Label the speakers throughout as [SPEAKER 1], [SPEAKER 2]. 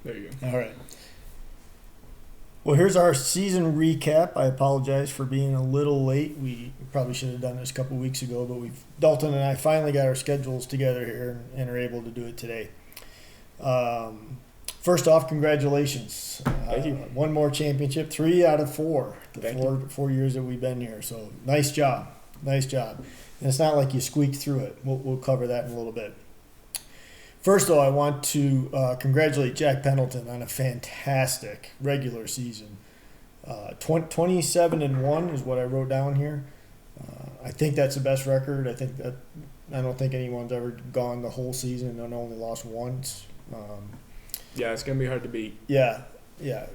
[SPEAKER 1] There you go.
[SPEAKER 2] All right. Well, here's our season recap. I apologize for being a little late. We probably should have done this a couple weeks ago, but Dalton and I finally got our schedules together here and are able to do it today. First off, congratulations.
[SPEAKER 1] Thank you.
[SPEAKER 2] One more championship, 3 out of 4.
[SPEAKER 1] Thank you.
[SPEAKER 2] 4 years that we've been here. So nice job. Nice job. And it's not like you squeaked through it. We'll cover that in a little bit. First, though, I want to congratulate Jack Pendleton on a fantastic regular season. 27-1 is what I wrote down here. I think that's the best record. I don't think anyone's ever gone the whole season and only lost once.
[SPEAKER 1] Yeah, it's gonna be hard to beat.
[SPEAKER 2] Yeah,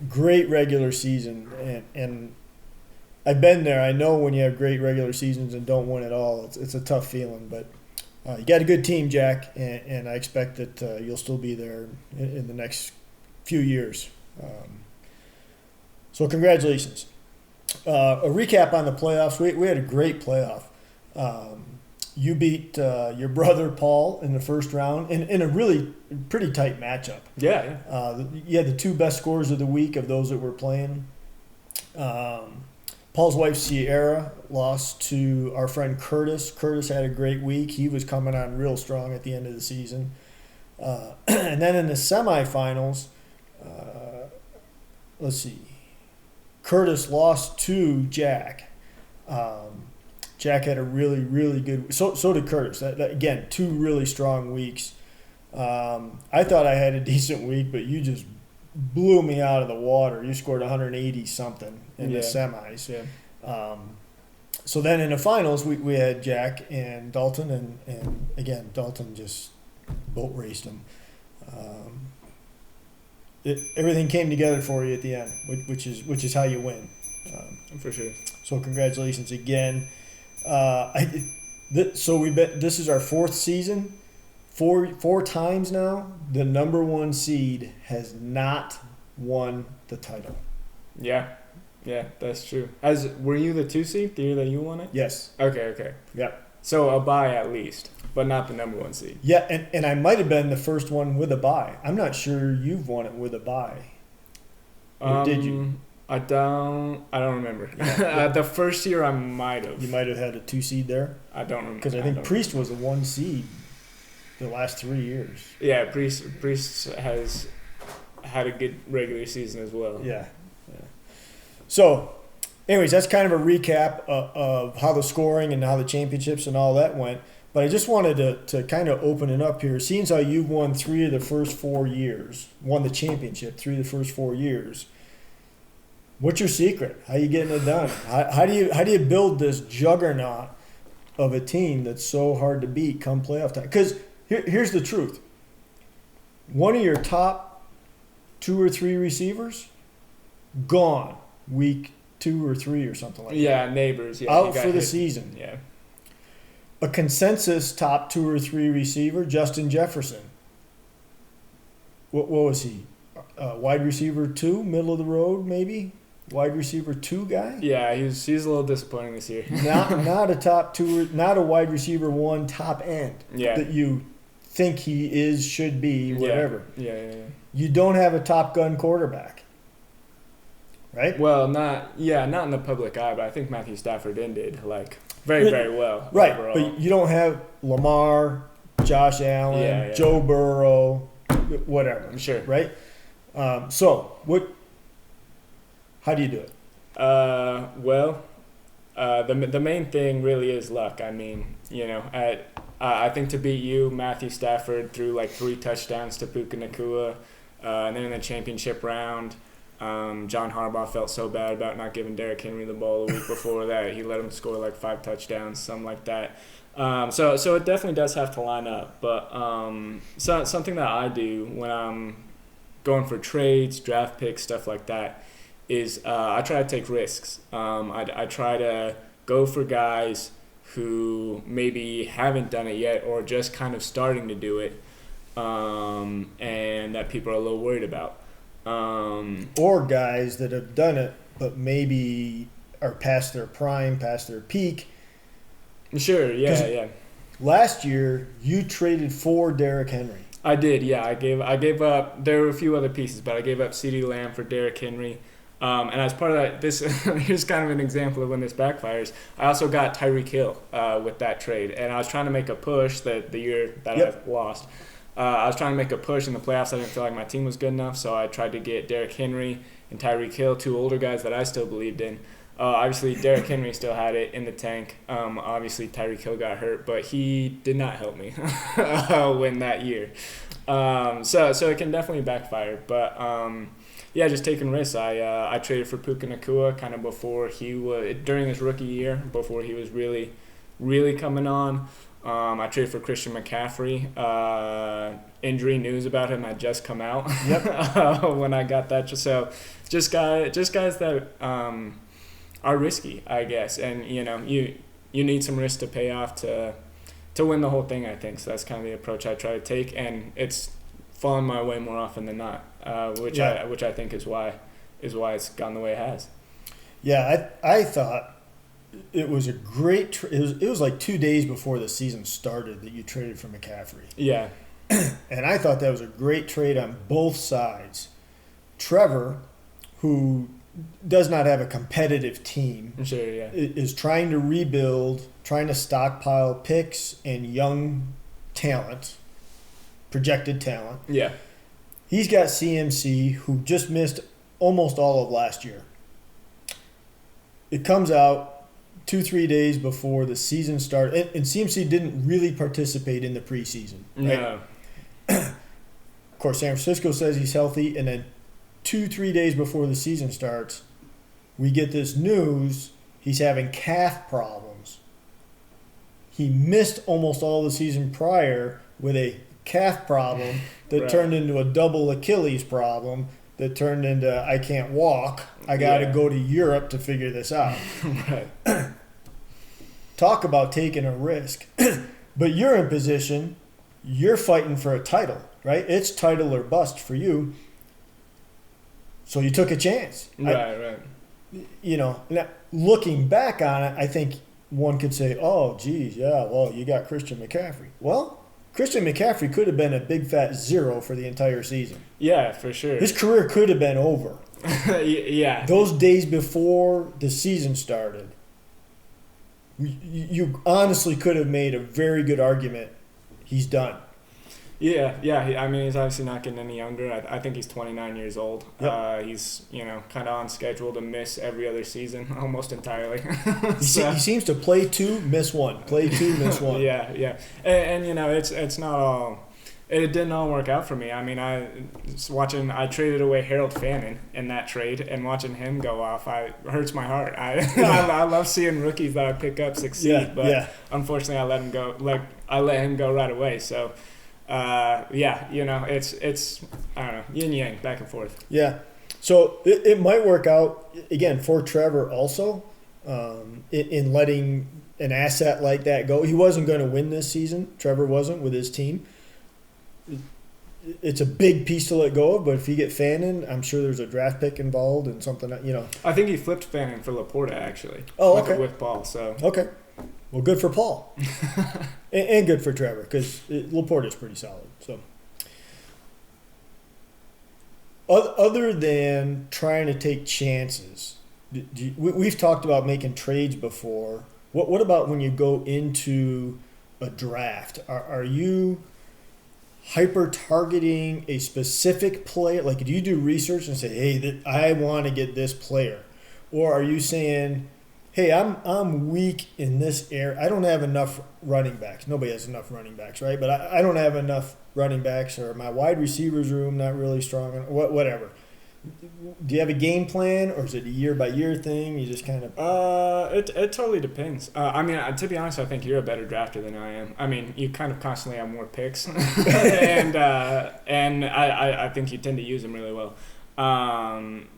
[SPEAKER 2] great regular season, and I've been there. I know when you have great regular seasons and don't win at all, it's a tough feeling, but. You got a good team, Jack, and I expect that you'll still be there in the next few years. So congratulations. A recap on the playoffs. We had a great playoff. You beat your brother, Paul, in the first round in a really pretty tight matchup.
[SPEAKER 1] Yeah.
[SPEAKER 2] You had the 2 best scorers of the week of those that were playing. Paul's wife, Sierra, lost to our friend Curtis. Curtis had a great week. He was coming on real strong at the end of the season. And then in the semifinals, let's see. Curtis lost to Jack. Jack had a really, really good – so did Curtis. Again, 2 really strong weeks. I thought I had a decent week, but you just – blew me out of the water. You scored 180-something in the semis.
[SPEAKER 1] Yeah.
[SPEAKER 2] So then in the finals, we had Jack and Dalton, and again, Dalton just boat raced him. Everything came together for you at the end, which is how you win.
[SPEAKER 1] For sure.
[SPEAKER 2] So congratulations again. This is our 4th season. Four times now, the number 1 seed has not won the title.
[SPEAKER 1] Yeah, that's true. Were you the 2 seed the year that you won it?
[SPEAKER 2] Yes.
[SPEAKER 1] Okay.
[SPEAKER 2] Yep.
[SPEAKER 1] So a bye at least, but not the number 1 seed.
[SPEAKER 2] Yeah, and I might have been the first one with a bye. I'm not sure you've won it with a bye. Or did you?
[SPEAKER 1] I don't remember.
[SPEAKER 2] Yeah.
[SPEAKER 1] The first year I might have.
[SPEAKER 2] You might have had a 2 seed there.
[SPEAKER 1] I don't remember.
[SPEAKER 2] Because I think Priest was a 1 seed the last 3 years.
[SPEAKER 1] Yeah, Priest has had a good regular season as well.
[SPEAKER 2] Yeah. So, anyways, that's kind of a recap of how the scoring and how the championships and all that went. But I just wanted to kind of open it up here. Seeing how you've won 3 of the first 4 years, won the championship 3 of the first 4 years, what's your secret? How are you getting it done? How do you build this juggernaut of a team that's so hard to beat come playoff time? Because here's the truth. One of your top 2 or 3 receivers, gone week 2 or 3 or something like that.
[SPEAKER 1] Yeah, Neighbors. Yeah,
[SPEAKER 2] out for the season.
[SPEAKER 1] Yeah.
[SPEAKER 2] A consensus top 2 or 3 receiver, Justin Jefferson. What was he? Wide receiver 2, middle of the road maybe? Wide receiver 2 guy?
[SPEAKER 1] Yeah, he's a little disappointing this year.
[SPEAKER 2] not a top 2, not a wide receiver 1 top end.
[SPEAKER 1] Yeah.
[SPEAKER 2] That you think he should be, whatever.
[SPEAKER 1] Yeah.
[SPEAKER 2] You don't have a Top Gun quarterback, right?
[SPEAKER 1] Well, not in the public eye, but I think Matthew Stafford ended very well.
[SPEAKER 2] Right,
[SPEAKER 1] overall.
[SPEAKER 2] but you don't have Lamar, Josh Allen, Joe Burrow, whatever.
[SPEAKER 1] I'm sure.
[SPEAKER 2] Right? How do you do it?
[SPEAKER 1] The main thing really is luck. I mean, I think to beat you, Matthew Stafford threw 3 touchdowns to Puka Nacua. And then in the championship round, John Harbaugh felt so bad about not giving Derrick Henry the ball a week before that. He let him score 5 touchdowns, something like that. So it definitely does have to line up. But something that I do when I'm going for trades, draft picks, stuff like that, is I try to take risks. I try to go for guys who maybe haven't done it yet or just kind of starting to do it, and that people are a little worried about.
[SPEAKER 2] Or guys that have done it but maybe are past their prime, past their peak.
[SPEAKER 1] Sure, yeah.
[SPEAKER 2] Last year, you traded for Derrick Henry.
[SPEAKER 1] I did, yeah. I gave up. There were a few other pieces, but I gave up CeeDee Lamb for Derrick Henry. And as part of that, this here's kind of an example of when this backfires. I also got Tyreek Hill with that trade, and I was trying to make a push that the year that I lost. I was trying to make a push in the playoffs. I didn't feel like my team was good enough, so I tried to get Derrick Henry and Tyreek Hill, two older guys that I still believed in. Obviously, Derrick Henry still had it in the tank. Obviously, Tyreek Hill got hurt, but he did not help me win that year. So it can definitely backfire. But yeah, just taking risks. I traded for Puka Nacua kind of before he was during his rookie year, before he was really, really coming on. I traded for Christian McCaffrey. Injury news about him had just come out when I got that. So just guys that are risky, I guess, and you need some risk to pay off to win the whole thing, I think. So that's kind of the approach I try to take, and it's fallen my way more often than not, which I think is why it's gone the way it has.
[SPEAKER 2] Yeah, I thought it was a great it was like 2 days before the season started that you traded for McCaffrey.
[SPEAKER 1] Yeah.
[SPEAKER 2] And I thought that was a great trade on both sides. Trevor, who does not have a competitive team,
[SPEAKER 1] sure, yeah,
[SPEAKER 2] is trying to rebuild, trying to stockpile picks and young talent, projected talent.
[SPEAKER 1] Yeah.
[SPEAKER 2] He's got CMC, who just missed almost all of last year. It comes out 2-3 days before the season started, and CMC didn't really participate in the preseason. Right?
[SPEAKER 1] No.
[SPEAKER 2] Of course, San Francisco says he's healthy, and then 2-3 days before the season starts, we get this news he's having calf problems. He missed almost all the season prior with a calf problem that turned into a double Achilles problem that turned into I can't walk. I got to go to Europe to figure this out.
[SPEAKER 1] Right.
[SPEAKER 2] Talk about taking a risk. But you're in position, you're fighting for a title, right? It's title or bust for you. So you took a chance.
[SPEAKER 1] Right.
[SPEAKER 2] Now, looking back on it, I think one could say, oh, geez, yeah, well, you got Christian McCaffrey. Well, Christian McCaffrey could have been a big fat zero for the entire season.
[SPEAKER 1] Yeah, for sure.
[SPEAKER 2] His career could have been over.
[SPEAKER 1] Yeah.
[SPEAKER 2] Those days before the season started, you honestly could have made a very good argument he's done.
[SPEAKER 1] Yeah. I mean, he's obviously not getting any younger. I think he's 29 years old. Yep. He's, kind of on schedule to miss every other season almost entirely.
[SPEAKER 2] He seems to play 2, miss 1. Play 2, miss 1.
[SPEAKER 1] Yeah. And it's not all... It didn't all work out for me. I mean, I traded away Harold Fannin in that trade, and watching him go off, hurts my heart. I love seeing rookies that I pick up succeed, but unfortunately I let him go. I let him go right away. So... it's I don't know, yin yang, back and forth.
[SPEAKER 2] Yeah, so it might work out again for Trevor also, in letting an asset like that go. He wasn't going to win this season. Trevor wasn't with his team. It's a big piece to let go of, but if you get Fannin, I'm sure there's a draft pick involved and something.
[SPEAKER 1] I think he flipped Fannin for Laporta actually.
[SPEAKER 2] Oh, okay.
[SPEAKER 1] With Paul, so
[SPEAKER 2] okay. Well, good for Paul, and good for Trevor because Laporte is pretty solid. So, other than trying to take chances, we've talked about making trades before. What about when you go into a draft? Are you hyper targeting a specific player? Like, do you do research and say, "Hey, I want to get this player," or are you saying, hey, I'm weak in this area. I don't have enough running backs. Nobody has enough running backs, right? But I don't have enough running backs, or my wide receivers room not really strong. Whatever. Do you have a game plan, or is it a year-by-year thing? You just kind of...
[SPEAKER 1] It totally depends. I mean, to be honest, I think you're a better drafter than I am. I mean, you kind of constantly have more picks, and I think you tend to use them really well.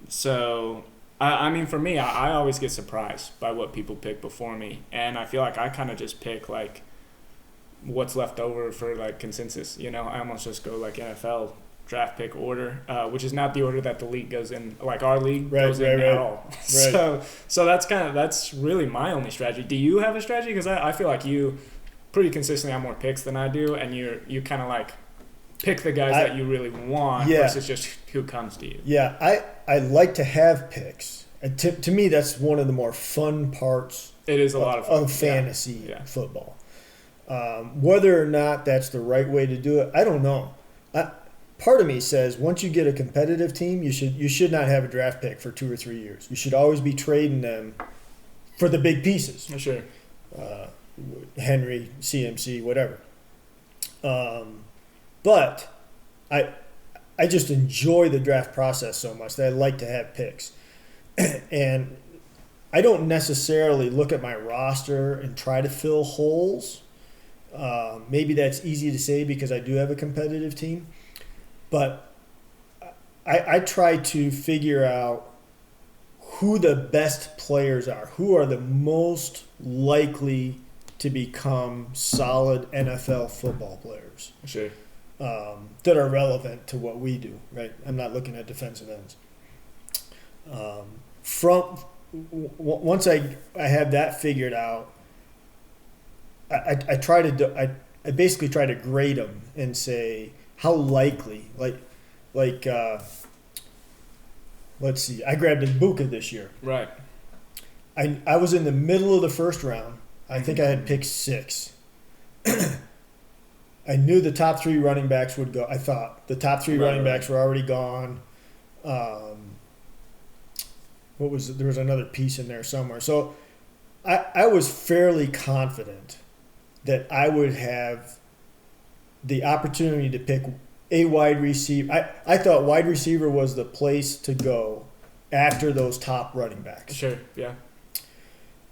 [SPEAKER 1] So... I mean, for me, I always get surprised by what people pick before me, and I feel like I kind of just pick like what's left over for like consensus. I almost just go like NFL draft pick order, which is not the order that the league goes in. Like our league goes in at all. Right. So that's really my only strategy. Do you have a strategy? Because I feel like you pretty consistently have more picks than I do, and you kind of like pick the guys that you really want versus just who comes to you.
[SPEAKER 2] Yeah, I like to have picks. To me, that's one of the more fun parts.
[SPEAKER 1] It is a lot of fun.
[SPEAKER 2] Of fantasy football. Whether or not that's the right way to do it, I don't know. Part of me says once you get a competitive team, you should not have a draft pick for 2 or 3 years. You should always be trading them for the big pieces.
[SPEAKER 1] Sure.
[SPEAKER 2] Henry, CMC, whatever. But I just enjoy the draft process so much that I like to have picks. And I don't necessarily look at my roster and try to fill holes. Maybe that's easy to say because I do have a competitive team. But I try to figure out who the best players are, who are the most likely to become solid NFL football players.
[SPEAKER 1] Sure.
[SPEAKER 2] That are relevant to what we do, right? I'm not looking at defensive ends. Once I have that figured out, I basically try to grade them and say how likely, let's see, I grabbed Ibuka this year.
[SPEAKER 1] Right.
[SPEAKER 2] I was in the middle of the first round. I think I had picked 6. I knew the top 3 running backs would go. I thought the top 3 running backs were already gone. There was another piece in there somewhere. So I was fairly confident that I would have the opportunity to pick a wide receiver. I thought wide receiver was the place to go after those top running backs.
[SPEAKER 1] Sure, yeah.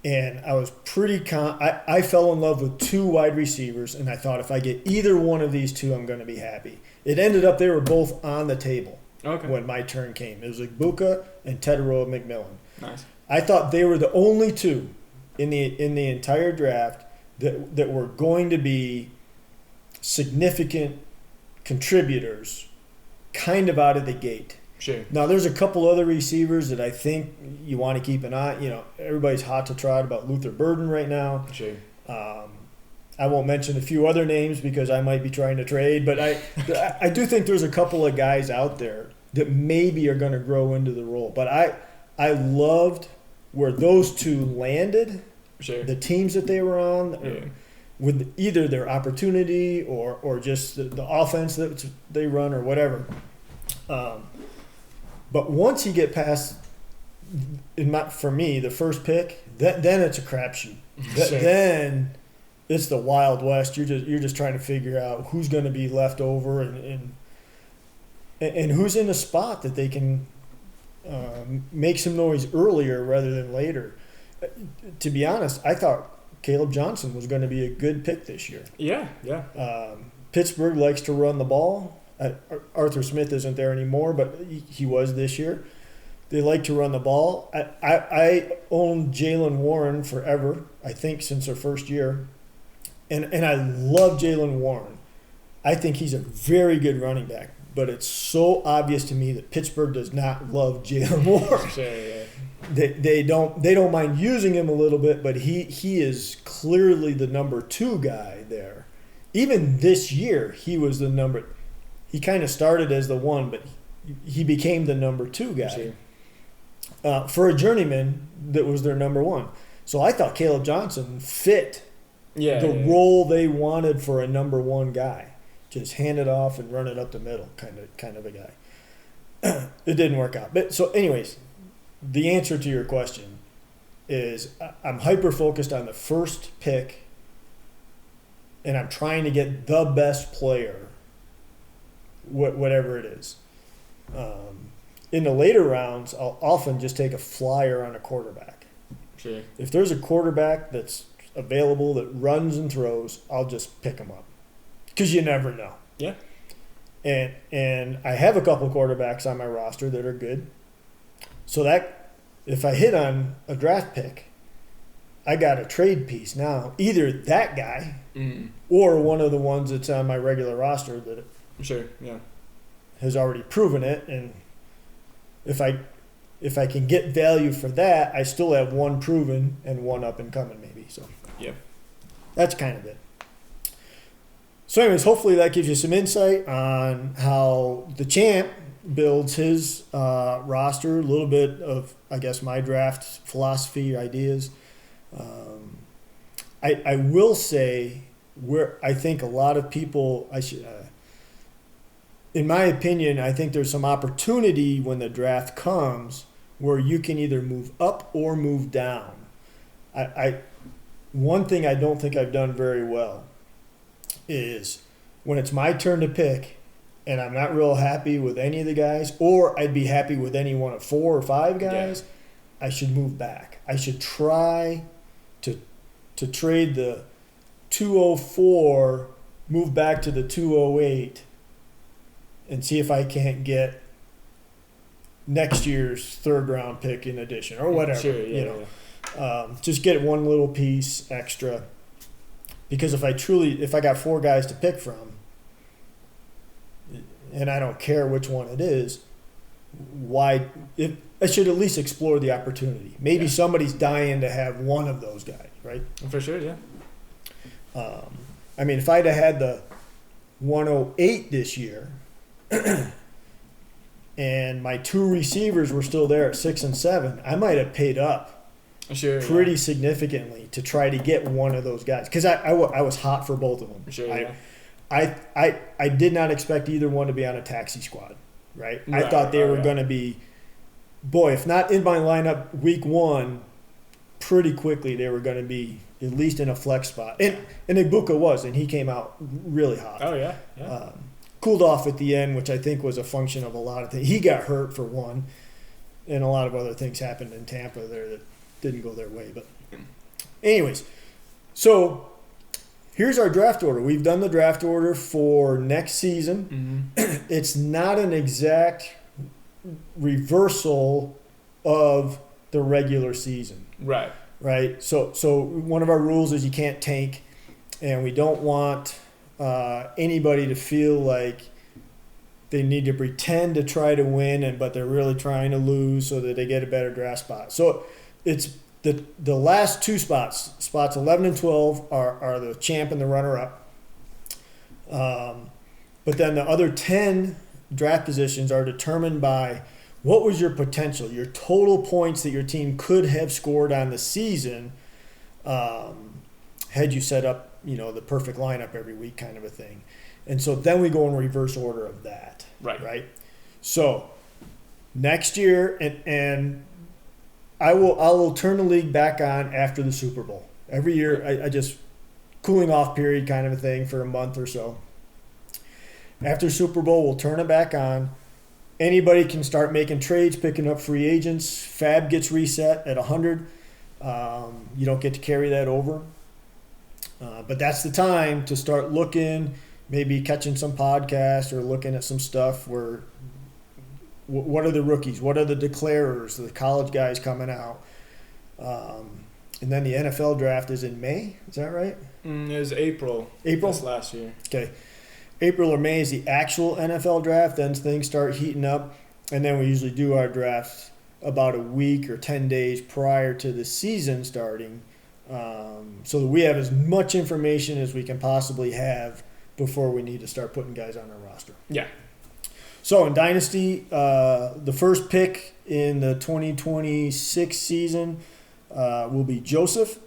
[SPEAKER 2] And I was pretty I fell in love with 2 wide receivers, and I thought if I get either one of these 2, I'm going to be happy. It ended up they were both on the table when my turn came. It was Ibuka and Tedero McMillan.
[SPEAKER 1] Nice.
[SPEAKER 2] I thought they were the only 2 in the entire draft that were going to be significant contributors kind of out of the gate.
[SPEAKER 1] Sure.
[SPEAKER 2] Now, there's a couple other receivers that I think you want to keep an eye. Everybody's hot to trot about Luther Burden right now.
[SPEAKER 1] Sure.
[SPEAKER 2] I won't mention a few other names because I might be trying to trade, but I do think there's a couple of guys out there that maybe are going to grow into the role. But I loved where those 2 landed, the teams that they were on, with either their opportunity or just the offense that they run or whatever. But once you get past, for me, the first pick, then it's a crapshoot. Then it's the Wild West. You're just trying to figure out who's going to be left over and who's in a spot that they can make some noise earlier rather than later. To be honest, I thought Caleb Johnson was going to be a good pick this year.
[SPEAKER 1] Yeah.
[SPEAKER 2] Pittsburgh likes to run the ball. Arthur Smith isn't there anymore, but he was this year. They like to run the ball. I owned Jaylen Warren forever, I think since their first year. And I love Jaylen Warren. I think he's a very good running back, but it's so obvious to me that Pittsburgh does not love Jaylen Warren.
[SPEAKER 1] Sure, yeah.
[SPEAKER 2] They don't mind using him a little bit, but he is clearly the number 2 guy there. Even this year, he was the number. He kind of started as the 1, but he became the number 2 guy. Sure. For a journeyman that was their number 1. So I thought Caleb Johnson fit the role they wanted for a number 1 guy. Just hand it off and run it up the middle, kind of a guy. It didn't work out. But so anyways, the answer to your question is I'm hyper-focused on the first pick, and I'm trying to get the best player, whatever it is. In the later rounds, I'll often just take a flyer on a quarterback.
[SPEAKER 1] Sure.
[SPEAKER 2] If there's a quarterback that's available that runs and throws, I'll just pick him up because you never know.
[SPEAKER 1] Yeah.
[SPEAKER 2] And I have a couple of quarterbacks on my roster that are good. So that if I hit on a draft pick, I got a trade piece now. Either that guy or one of the ones that's on my regular roster that has already proven it. And if I can get value for that, I still have one proven and one up and coming maybe. So
[SPEAKER 1] yeah,
[SPEAKER 2] that's kind of it. So, anyways, hopefully that gives you some insight on how the champ builds his roster. A little bit of, I guess, my draft philosophy, ideas. I will say where I think a lot of people, in my opinion, I think there's some opportunity when the draft comes where you can either move up or move down. One thing I don't think I've done very well is when it's my turn to pick and I'm not real happy with any of the guys, or I'd be happy with any one of 4 or 5 guys, I should move back. I should try to trade the 204, move back to the 208, and see if I can't get next year's third-round pick in addition or whatever.
[SPEAKER 1] Sure, yeah,
[SPEAKER 2] just get one little piece extra. Because if I got 4 guys to pick from, and I don't care which one it is, I should at least explore the opportunity. Maybe somebody's dying to have one of those guys, right?
[SPEAKER 1] For sure, yeah.
[SPEAKER 2] I mean, if I'd have had the 108 this year, and my 2 receivers were still there at 6 and 7, I might have paid up pretty significantly to try to get one of those guys. Because I was hot for both of them.
[SPEAKER 1] Sure,
[SPEAKER 2] I did not expect either one to be on a taxi squad, right? I thought they were going to be, if not in my lineup week 1, pretty quickly they were going to be at least in a flex spot. And Ibuka was, and he came out really hot.
[SPEAKER 1] Oh, yeah.
[SPEAKER 2] Cooled off at the end, which I think was a function of a lot of things. He got hurt for one, and a lot of other things happened in Tampa there that didn't go their way. But anyways, so here's our draft order. We've done the draft order for next season. Mm-hmm. It's not an exact reversal of the regular season. Right. So one of our rules is you can't tank, and we don't want anybody to feel like they need to pretend to try to win, but they're really trying to lose so that they get a better draft spot. So it's the last 2 spots 11 and 12 are the champ and the runner-up. But then the other 10 draft positions are determined by what was your potential, your total points that your team could have scored on the season had you set up, the perfect lineup every week kind of a thing. And so then we go in reverse order of that. Right? So next year, and I will turn the league back on after the Super Bowl. Every year, I just cooling off period kind of a thing for a month or so. After Super Bowl, we'll turn it back on. Anybody can start making trades, picking up free agents. Fab gets reset at 100. You don't get to carry that over. But that's the time to start looking, maybe catching some podcasts or looking at some stuff where what are the rookies? What are the declarers, the college guys coming out? And then the NFL draft is in May. Is that right?
[SPEAKER 1] It was April. This last year.
[SPEAKER 2] Okay. April or May is the actual NFL draft. Then things start heating up. And then we usually do our drafts about a week or 10 days prior to the season starting, so that we have as much information as we can possibly have before we need to start putting guys on our roster.
[SPEAKER 1] Yeah.
[SPEAKER 2] So in Dynasty, the first pick in the 2026 season will be Joseph,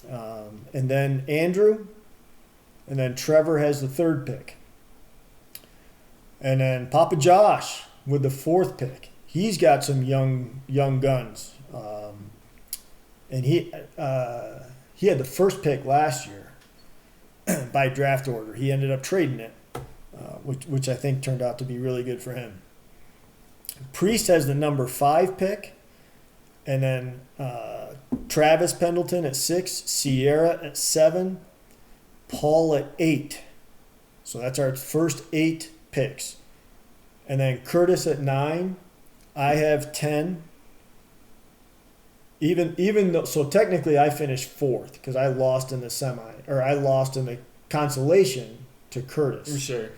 [SPEAKER 2] and then Andrew, and then Trevor has the 3rd pick. And then Papa Josh with the 4th pick. He's got some young guns. And he had the first pick last year by draft order. He ended up trading it, which I think turned out to be really good for him. Priest has the number 5 pick, and then Travis Pendleton at 6, Sierra at 7, Paul at 8. So that's our first 8 picks. And then Curtis at 9. I have 10. Even though, so technically I finished 4th because I lost in the consolation to Curtis.
[SPEAKER 1] Sure.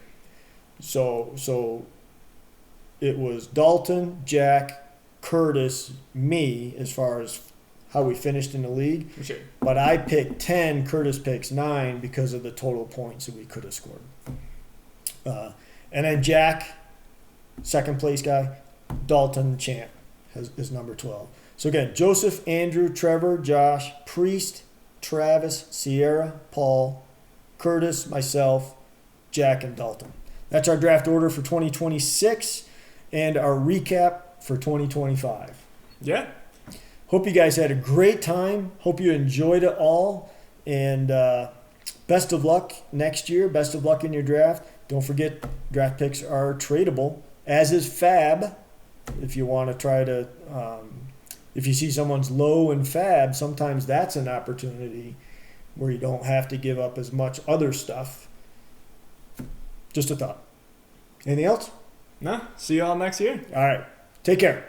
[SPEAKER 2] So it was Dalton, Jack, Curtis, me as far as how we finished in the league.
[SPEAKER 1] For sure.
[SPEAKER 2] But I picked 10, Curtis picks 9 because of the total points that we could have scored. And then Jack, second place guy, Dalton, champ, is number 12. So again, Joseph, Andrew, Trevor, Josh, Priest, Travis, Sierra, Paul, Curtis, myself, Jack, and Dalton. That's our draft order for 2026 and our recap for 2025.
[SPEAKER 1] Yeah.
[SPEAKER 2] Hope you guys had a great time. Hope you enjoyed it all. And best of luck next year. Best of luck in your draft. Don't forget, draft picks are tradable, as is Fab. If you want to try to, if you see someone's low in Fab, sometimes that's an opportunity where you don't have to give up as much other stuff. Just a thought. Anything else?
[SPEAKER 1] No. See you all next year.
[SPEAKER 2] All right. Take care.